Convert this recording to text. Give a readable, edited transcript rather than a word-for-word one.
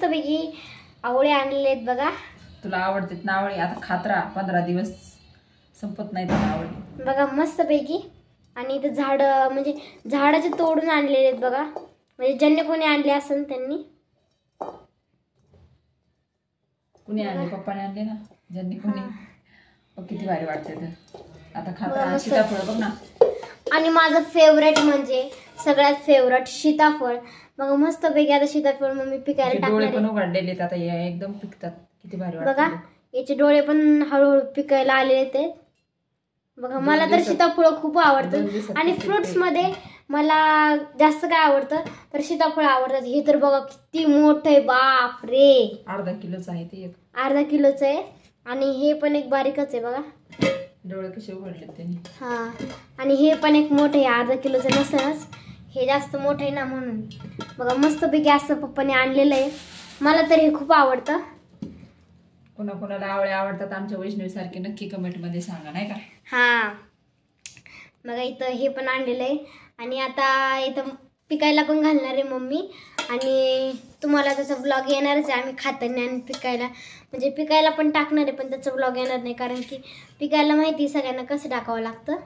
मस्तपैकी आवळे आणलेले आहेत बघा. तुला आवडतात ना आवळे? आता खात्रा 15 दिवस संपत नाही तुला आवळे बघा मस्तपैकी. आणि इथे झाड म्हणजे झाडाचे तोडून आणलेले आहेत बघा. म्हणजे ज्यांनी कोणी आणले असेल त्यांनी. कुणी आणले? पप्पाने आणले ना. ज्यांनी कोणी. किती भारी वाटते तर. आता खात्रा सीताफळ बघ ना. आणि माझं फेवरेट म्हणजे सगळ्यात फेवरेट सीताफळ. बघा मस्तपैकी आता सीताफळ मम्मी पिकायला टाकणार. डोळे पण उघडलेले आता एकदम पिकतात. किती भारी वाटतं बघा. याचे डोळे पण हळूहळू पिकायला आलेले आहेत बघा. मला तर सीताफळ खूप आवडतं. आणि फ्रुट्स मध्ये मला जास्त काय आवडतं तर सीताफळ आवडतात. हे तर बघा किती मोठं आहे. बाप रे. अर्धा किलोच आहे ते. अर्धा किलोचं आहे. आणि हे पण एक बारीकच आहे बघा. डोळे कसे उघडले त्यांनी. हा. आणि हे पण एक मोठं आहे. अर्धा किलोचं नसतंच. हे जास्त मोठं आहे ना म्हणून. बघा मस्तपैकी असं पप्पाने आणलेलं आहे. मला तर हे खूप आवडतं. कोणाकोणाला आवळे आवडतात आमच्या वैष्णवी सारखे नक्की कमेंट मध्ये सांगा नाही का. हा. बघा इथं हे पण आणलेलं आहे. आणि आता इथं पिकायला पण घालणार आहे मम्मी. आणि तुम्हाला त्याचा ब्लॉग येणारच आहे. आम्ही खाताना आणि पिकायला म्हणजे पिकायला पण टाकणार आहे. पण त्याचा ब्लॉग येणार नाही कारण की पिकायला माहिती सगळ्यांना कसं टाकावं लागतं.